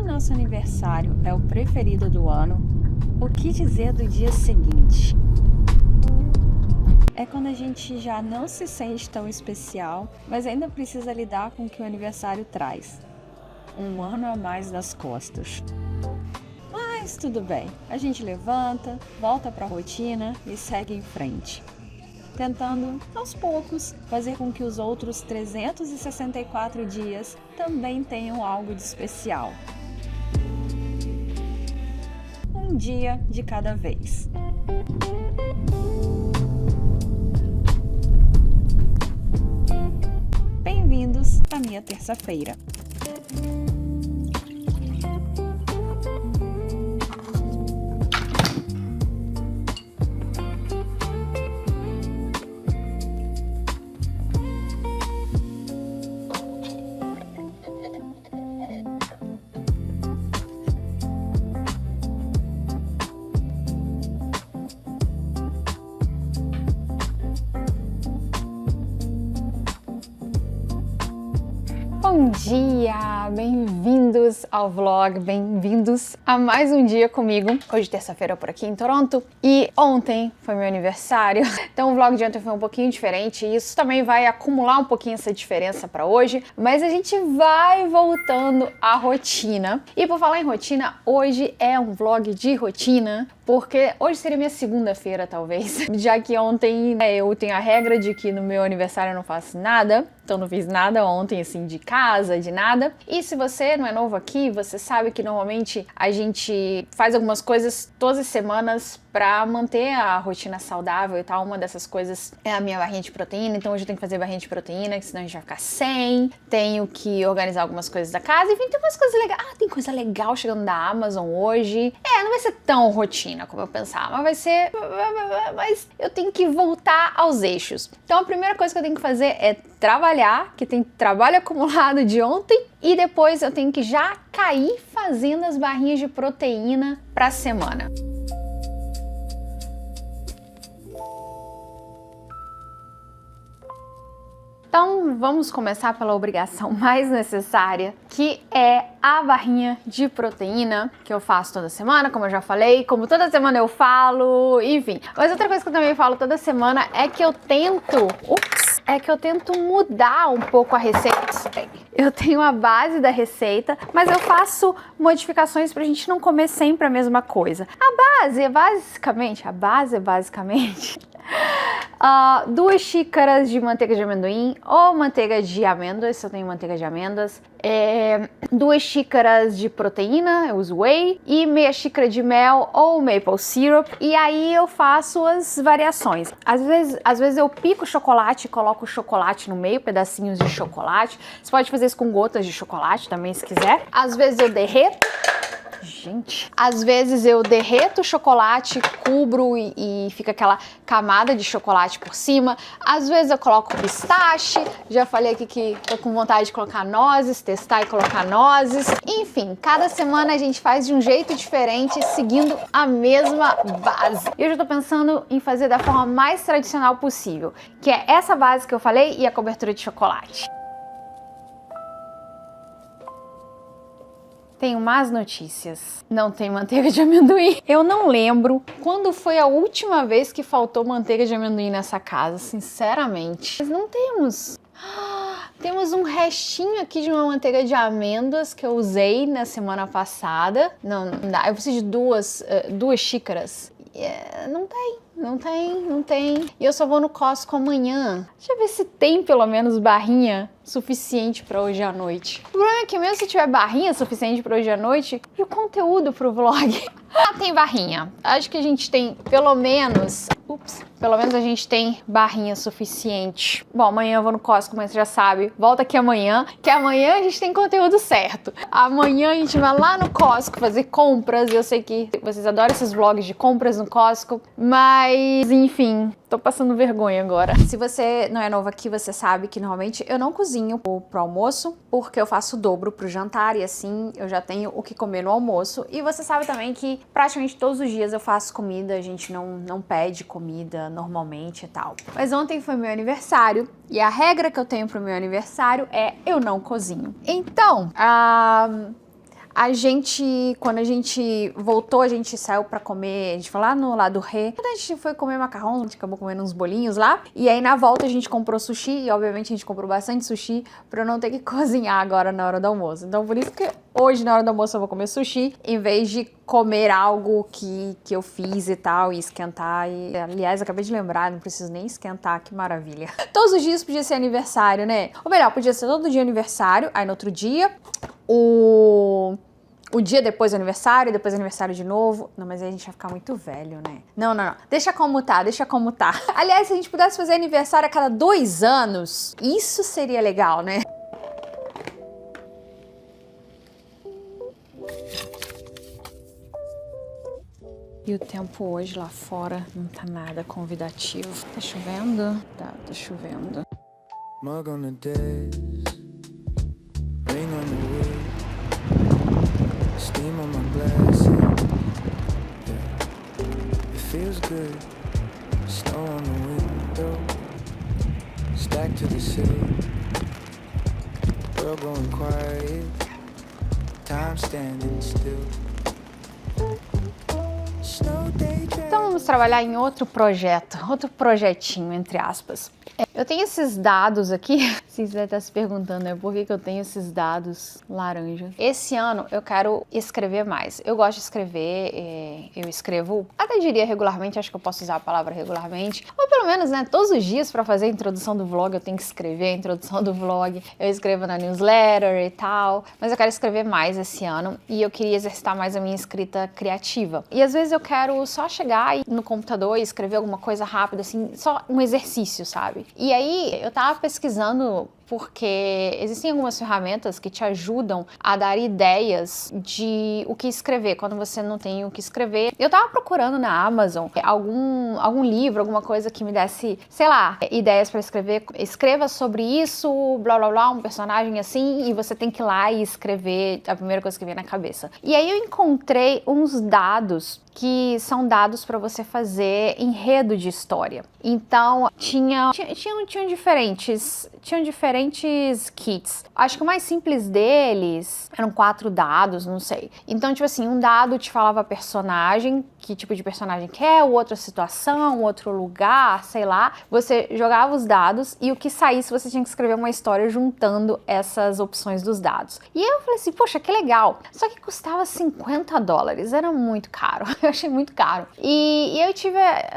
o nosso aniversário é o preferido do ano, o que dizer do dia seguinte? É quando a gente já não se sente tão especial, mas ainda precisa lidar com o que o aniversário traz. Um ano a mais nas costas. Mas tudo bem, a gente levanta, volta para a rotina e segue em frente. Tentando, aos poucos, fazer com que os outros 364 dias também tenham algo de especial. Um dia de cada vez. Bem-vindos à minha terça-feira. Bom dia! Bem-vindos ao vlog, bem-vindos a mais um dia comigo. Hoje terça-feira por aqui em Toronto e ontem foi meu aniversário, então o vlog de ontem foi um pouquinho diferente e isso também vai acumular um pouquinho essa diferença para hoje, mas a gente vai voltando à rotina. E por falar em rotina, hoje é um vlog de rotina, porque hoje seria minha segunda-feira talvez, já que ontem eu tenho a regra de que no meu aniversário eu não faço nada, então não fiz nada ontem assim de casa, de nada. E se você não é novo aqui, você sabe que normalmente a gente faz algumas coisas todas as semanas pra manter a rotina saudável e tal. Uma dessas coisas é a minha barrinha de proteína, então hoje eu tenho que fazer barrinha de proteína, senão a gente vai ficar sem. Tenho que organizar algumas coisas da casa, enfim, tem umas coisas legais. Tem coisa legal chegando da Amazon hoje. Não vai ser tão rotina como eu pensava, mas vai ser... Mas eu tenho que voltar aos eixos. Então a primeira coisa que eu tenho que fazer é trabalhar, que tem trabalho acumulado de ontem, e depois eu tenho que já cair fazendo as barrinhas de proteína pra semana. Então vamos começar pela obrigação mais necessária, que é a barrinha de proteína, que eu faço toda semana, como eu já falei, como toda semana eu falo, enfim. Mas outra coisa que eu também falo toda semana é que eu tento... mudar um pouco a receita. Eu tenho a base da receita, mas eu faço modificações pra gente não comer sempre a mesma coisa. A base é basicamente 2 xícaras de manteiga de amendoim ou manteiga de amêndoas, se eu tenho manteiga de amêndoas, 2 xícaras de proteína, eu uso whey, e meia xícara de mel ou maple syrup, e aí eu faço as variações. Às vezes eu pico o chocolate e coloco o chocolate no meio, pedacinhos de chocolate. Você pode fazer isso com gotas de chocolate também, se quiser. Às vezes eu derreto. Às vezes eu derreto o chocolate, cubro e fica aquela camada de chocolate por cima. Às vezes eu coloco pistache, já falei aqui que tô com vontade de colocar nozes, testar e colocar nozes. Enfim, cada semana a gente faz de um jeito diferente, seguindo a mesma base. E hoje eu tô pensando em fazer da forma mais tradicional possível, que é essa base que eu falei e a cobertura de chocolate. Tenho más notícias. Não tem manteiga de amendoim. Eu não lembro quando foi a última vez que faltou manteiga de amendoim nessa casa, sinceramente. Mas não temos. Temos um restinho aqui de uma manteiga de amêndoas que eu usei na semana passada. Não dá. Eu preciso de duas xícaras. Não tem. E eu só vou no Costco amanhã. Deixa eu ver se tem pelo menos barrinha suficiente para hoje à noite. O problema é que mesmo se tiver barrinha suficiente para hoje à noite, e o conteúdo pro vlog? Tem barrinha. Acho que a gente tem pelo menos a gente tem barrinha suficiente. Bom, amanhã eu vou no Costco, mas você já sabe, volta aqui amanhã, que amanhã a gente tem conteúdo certo. Amanhã a gente vai lá no Costco fazer compras. Eu sei que vocês adoram esses vlogs de compras no Costco, mas enfim, tô passando vergonha agora. Se você não é novo aqui, você sabe que normalmente eu não cozinho pro almoço, porque eu faço o dobro pro jantar e assim eu já tenho o que comer no almoço. E você sabe também que praticamente todos os dias eu faço comida, a gente não pede comida normalmente e tal. Mas ontem foi meu aniversário e a regra que eu tenho pro meu aniversário é eu não cozinho. Então, Quando a gente voltou, a gente saiu pra comer, a gente foi lá no lado Rê. Quando a gente foi comer macarrão, a gente acabou comendo uns bolinhos lá. E aí na volta a gente comprou sushi e obviamente a gente comprou bastante sushi pra eu não ter que cozinhar agora na hora do almoço. Então por isso que hoje na hora do almoço eu vou comer sushi, em vez de comer algo que eu fiz e tal, e esquentar. E, aliás, acabei de lembrar, não preciso nem esquentar, que maravilha. Todos os dias podia ser aniversário, né? Ou melhor, podia ser todo dia aniversário, aí no outro dia, o dia depois do aniversário, depois do aniversário de novo. Não, mas aí a gente vai ficar muito velho, né? Não. Deixa como tá. Aliás, se a gente pudesse fazer aniversário a cada 2 anos, isso seria legal, né? E o tempo hoje lá fora não tá nada convidativo. Tá chovendo? Tá chovendo. Mug on the desk, ring on the wood, steam on my glasses. Yeah. It feels good. Snow on the window, stacked to the ceiling. World going quiet, time standing still. Então vamos trabalhar em outro projetinho, entre aspas. Eu tenho esses dados aqui, vocês devem estar se perguntando, né, por que eu tenho esses dados laranja. Esse ano eu quero escrever mais. Eu gosto de escrever, eu escrevo, até diria regularmente, acho que eu posso usar a palavra regularmente, ou pelo menos, né, todos os dias para fazer a introdução do vlog eu tenho que escrever a introdução do vlog, eu escrevo na newsletter e tal, mas eu quero escrever mais esse ano e eu queria exercitar mais a minha escrita criativa. E às vezes eu quero só chegar no computador e escrever alguma coisa rápida, assim, só um exercício, sabe? E aí eu tava pesquisando porque existem algumas ferramentas que te ajudam a dar ideias de o que escrever, quando você não tem o que escrever. Eu tava procurando na Amazon algum livro, alguma coisa que me desse, sei lá, ideias para escrever. Escreva sobre isso, blá blá blá, um personagem assim, e você tem que ir lá e escrever a primeira coisa que vem na cabeça. E aí eu encontrei uns dados que são dados para você fazer enredo de história. Então, tinham diferentes kits. Acho que o mais simples deles eram 4 dados, não sei. Então, tipo assim, um dado te falava personagem, que tipo de personagem que é, outra situação, outro lugar, sei lá. Você jogava os dados e o que saísse você tinha que escrever uma história juntando essas opções dos dados. E aí eu falei assim, poxa, que legal. Só que custava $50, era muito caro. Eu achei muito caro. E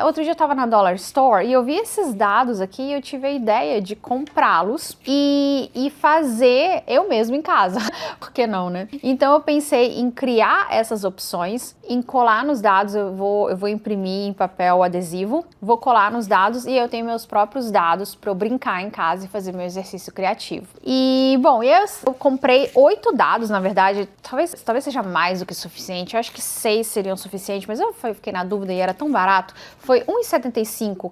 outro dia eu tava na Dollar Store e eu vi esses dados aqui e eu tive a ideia de comprá-los e fazer eu mesmo em casa. Por que não, né? Então eu pensei em criar essas opções, em colar nos dados, eu vou imprimir em papel adesivo, vou colar nos dados e eu tenho meus próprios dados para eu brincar em casa e fazer meu exercício criativo. E, bom, eu comprei 8 dados, na verdade, talvez seja mais do que suficiente, eu acho que 6 seriam suficientes, mas eu fiquei na dúvida e era tão barato. Foi R$1,75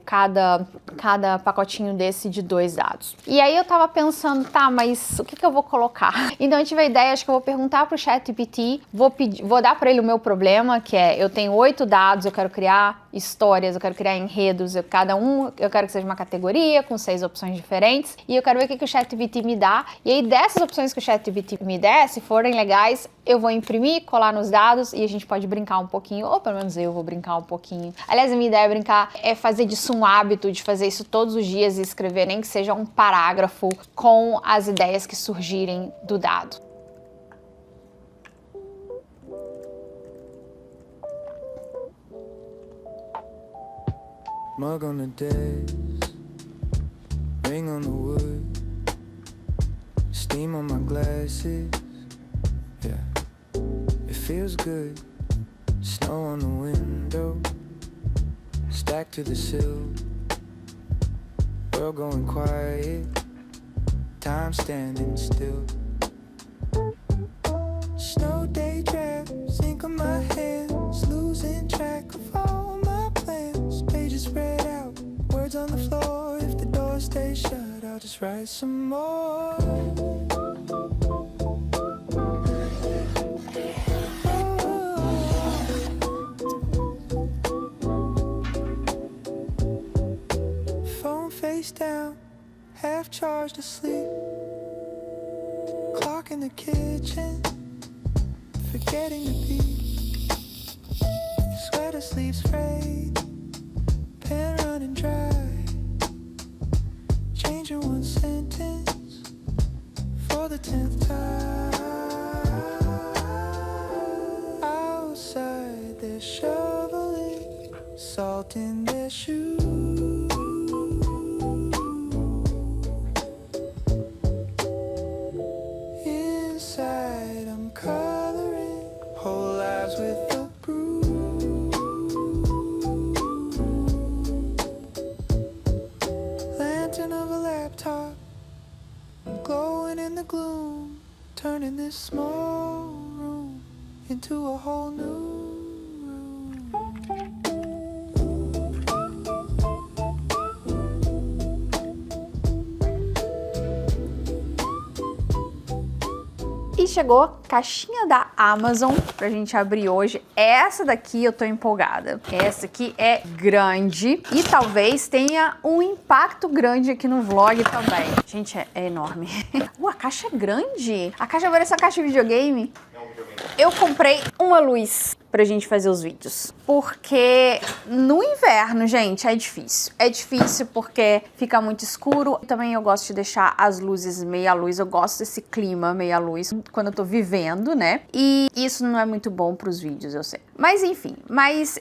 cada pacotinho desse de 2 dados. E aí eu tava pensando, tá, mas o que eu vou colocar? Então eu tive a ideia, acho que eu vou perguntar pro ChatGPT, vou dar pra ele o meu problema, que é, eu tenho 8 dados, eu quero criar histórias, eu quero criar enredos, eu quero que seja uma categoria com 6 opções diferentes, e eu quero ver o que o ChatGPT me dá, e aí dessas opções que o ChatGPT me der, se forem legais, eu vou imprimir, colar nos dados, e a gente pode brincar um pouquinho, ou pelo menos eu vou brincar um pouquinho. Aliás, a minha ideia é fazer disso um hábito, de fazer isso todos os dias e escrever nem que seja um parágrafo com as ideias que surgirem do dado. Mug on the desk, ring on the wood, steam on my glasses. Yeah, it feels good. Snow on the window, stacked to the sill. World going quiet, time standing still. Snow day traps, ink on my hands, losing track of all my plans. Pages spread out, words on the floor. If the door stays shut, I'll just write some more. Face down, half charged asleep. Clock in the kitchen forgetting to be. Sweater sleeves frayed, pen running dry, changing one sentence for the 10th time. Outside they're shoveling salt in their shoes. Inside I'm coloring whole lives with a bruise. Lantern of a laptop, I'm glowing in the gloom, turning this small room into a whole new room. E chegou a caixinha da Amazon pra gente abrir hoje. Essa daqui eu tô empolgada. Essa aqui é grande e talvez tenha um impacto grande aqui no vlog também. Gente, é enorme. A caixa é grande. A caixa parece uma caixa de videogame. Eu comprei uma luz pra gente fazer os vídeos, porque no inverno, gente, é difícil. É difícil porque fica muito escuro. Também eu gosto de deixar as luzes meia luz. Eu gosto desse clima meia luz quando eu tô vivendo, né? E isso não é muito bom pros vídeos, eu sei. Mas enfim,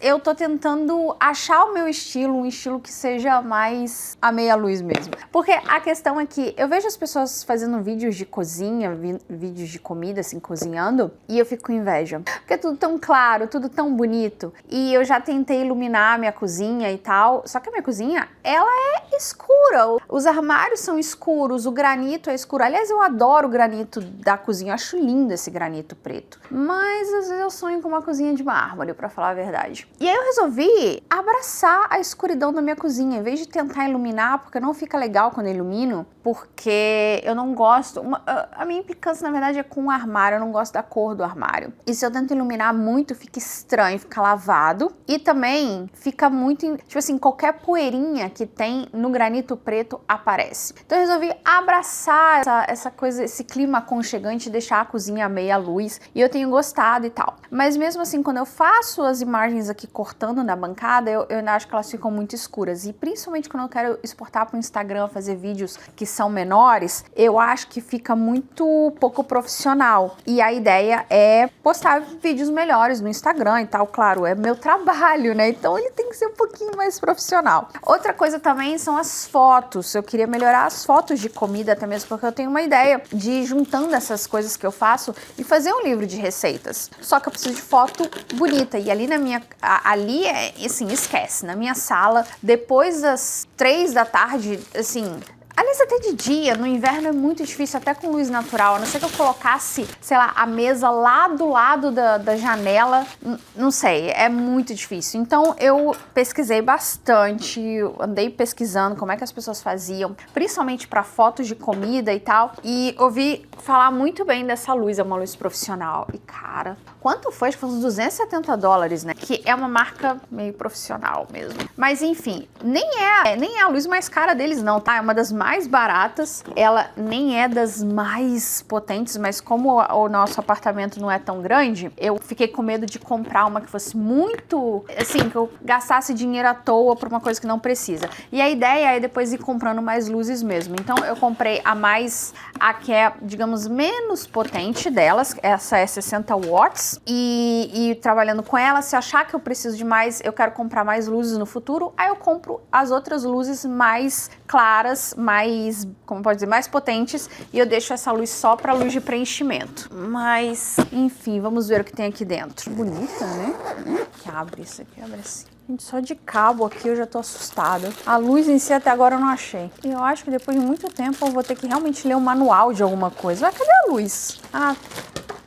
eu tô tentando achar o meu estilo, um estilo que seja mais a meia luz mesmo. Porque a questão é que eu vejo as pessoas fazendo vídeos de cozinha, vídeos de comida, assim, cozinhando, e eu fico com inveja. Porque é tudo tão claro, tudo tão bonito. E eu já tentei iluminar a minha cozinha e tal, só que a minha cozinha, ela é escura. Os armários são escuros, o granito é escuro. Aliás, eu adoro o granito da cozinha, eu acho lindo esse granito preto. Mas às vezes eu sonho com uma cozinha de mármore, pra falar a verdade. E aí eu resolvi abraçar a escuridão da minha cozinha, em vez de tentar iluminar, porque não fica legal quando eu ilumino, porque eu não gosto... A minha implicância, na verdade, é com o armário, eu não gosto da cor do armário. E se eu tento iluminar muito, fica estranho, fica lavado. E também fica muito... Tipo assim, qualquer poeirinha que tem no granito preto aparece. Então eu resolvi abraçar essa coisa, esse clima aconchegante, deixar a cozinha meia luz. E eu tenho gostado e tal. Mas mesmo assim, quando eu faço as imagens aqui cortando na bancada, eu ainda acho que elas ficam muito escuras. E principalmente quando eu quero exportar para o Instagram, fazer vídeos que são menores, eu acho que fica muito pouco profissional. E a ideia é postar vídeos melhores no Instagram e tal. Claro, é meu trabalho, né? Então ele tem que ser um pouquinho mais profissional. Outra coisa também são as fotos. Eu queria melhorar as fotos de comida até mesmo, porque eu tenho uma ideia de ir juntando essas coisas que eu faço e fazer um livro de receitas. Só que eu preciso de foto bonita. E ali ali é, assim, esquece. Na minha sala, depois das 3 da tarde, assim... Aliás, até de dia, no inverno é muito difícil, até com luz natural. A não ser que eu colocasse, sei lá, a mesa lá do lado da janela, não sei, é muito difícil. Então eu pesquisei bastante, andei pesquisando como é que as pessoas faziam, principalmente para fotos de comida e tal, e ouvi falar muito bem dessa luz, é uma luz profissional. E cara, quanto foi? Acho que foi uns $270, né? Que é uma marca meio profissional mesmo. Mas enfim, nem é a luz mais cara deles não, tá? É uma das mais baratas, ela nem é das mais potentes, mas como o nosso apartamento não é tão grande, eu fiquei com medo de comprar uma que fosse muito, assim, que eu gastasse dinheiro à toa por uma coisa que não precisa. E a ideia é depois ir comprando mais luzes mesmo. Então eu comprei a que é, digamos, menos potente delas, essa é 60 watts, e trabalhando com ela, se achar que eu preciso de mais, eu quero comprar mais luzes no futuro, aí eu compro as outras luzes mais claras, mais, como pode dizer, mais potentes, e eu deixo essa luz só para luz de preenchimento. Mas, enfim, vamos ver o que tem aqui dentro. Bonita, né? Que abre isso aqui, abre assim. Gente, só de cabo aqui eu já tô assustada. A luz em si até agora eu não achei. E eu acho que depois de muito tempo eu vou ter que realmente ler um manual de alguma coisa. Mas cadê a luz?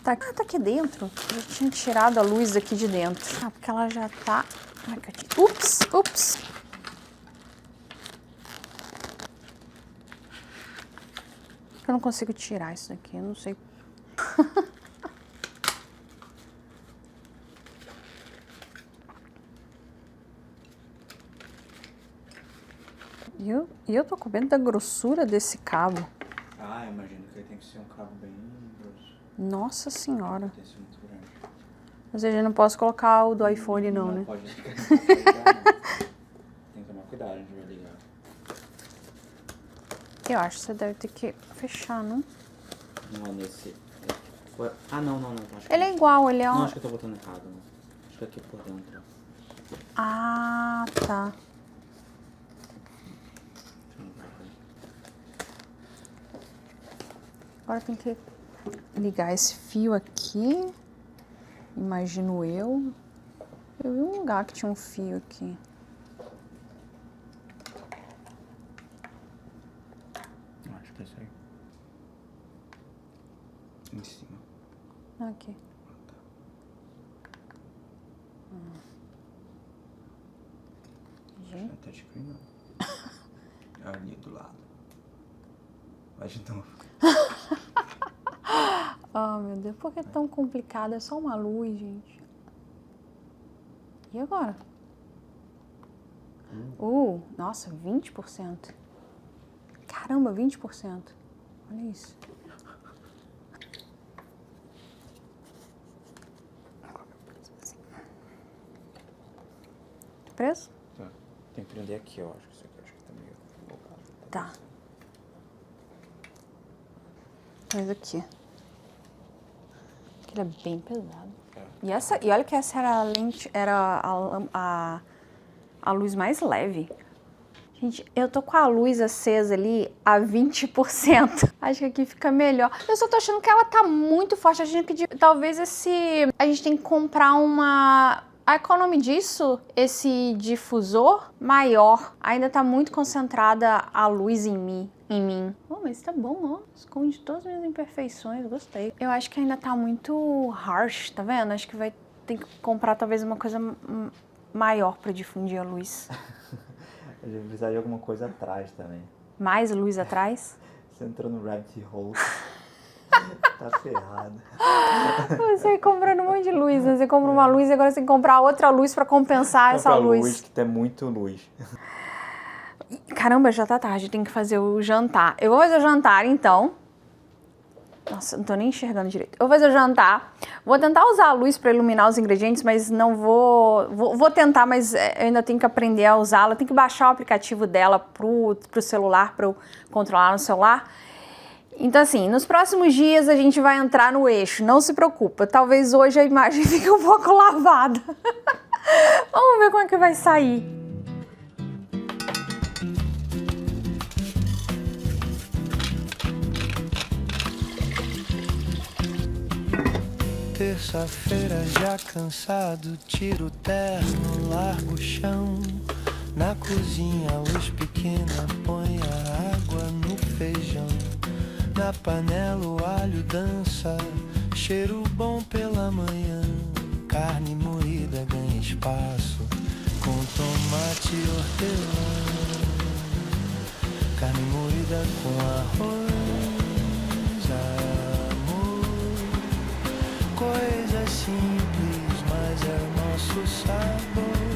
Tá aqui dentro. Eu tinha tirado a luz daqui de dentro. Porque ela já tá... Ups. Eu não consigo tirar isso daqui, eu não sei. E eu tô com medo da grossura desse cabo. Ah, imagino que ele tem que ser um cabo bem grosso. Nossa senhora. Tem que ser muito grande. Ou seja, eu não posso colocar o do iPhone não, né? Pode ligar, não pode ligar, não. Tem que tomar cuidado, a gente vai ligar. Eu acho que você deve ter que fechar, não? Não é nesse... Ah, não. Acho que Ele é igual, ele é um... Não, acho que eu tô botando errado. Não. Acho que aqui por dentro. Ah, tá. Agora tem que ligar esse fio aqui. Imagino eu. Eu vi um lugar que tinha um fio aqui. Acho que é isso aí. Em cima. Aqui. Não é touchscreen, não. É ali do lado. Vai de novo. Oh, meu Deus, por que é tão complicado? É só uma luz, gente. E agora? Nossa, 20%. Caramba, 20%. Olha isso. Tá preso? Tá. Tem que prender aqui, eu acho. Isso aqui acho que tá meio bugado. Tá. Mas aqui. Ele é bem pesado. E olha que essa era a lente, era a luz mais leve. Gente, eu tô com a luz acesa ali a 20%. Acho que aqui fica melhor. Eu só tô achando que ela tá muito forte. A gente talvez a gente tem que comprar uma... Qual é o nome disso? Esse difusor maior. Ainda tá muito concentrada a luz em mim. Oh, mas tá bom, ó. Esconde todas as minhas imperfeições. Gostei. Eu acho que ainda tá muito harsh, tá vendo? Acho que vai ter que comprar talvez uma coisa maior pra difundir a luz. A gente precisa de alguma coisa atrás também. Mais luz atrás? Você entrou no rabbit hole. Tá ferrado. Você comprando um monte de luz, né? Você compra uma luz e agora você tem que comprar outra luz pra compensar essa luz. Que tem muito luz. Caramba, já tá tarde, tem que fazer o jantar. Eu vou fazer o jantar, então. Nossa, não tô nem enxergando direito. Eu vou fazer o jantar. Vou tentar usar a luz pra iluminar os ingredientes, mas não vou... Vou tentar, mas eu ainda tenho que aprender a usá-la. Tenho que baixar o aplicativo dela pro celular, pra eu controlar no celular. Então, assim, nos próximos dias a gente vai entrar no eixo. Não se preocupa. Talvez hoje a imagem fique um pouco lavada. Vamos ver como é que vai sair. Terça-feira já cansado, tiro o terno, largo o chão. Na cozinha a luz pequena põe a água no feijão. Na panela o alho dança, cheiro bom pela manhã. Carne moída ganha espaço, com tomate e hortelã. Carne moída com arroz, amor. Coisa simples, mas é o nosso sabor.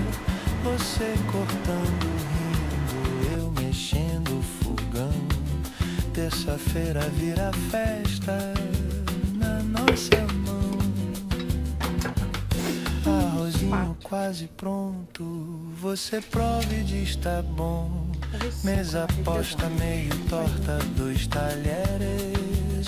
Você cortando, rindo, eu mexendo o fogão. Terça-feira vira festa na nossa mão. Arrozinho quase pronto, você prova e diz tá bom. Mesa posta meio torta, 2 talheres,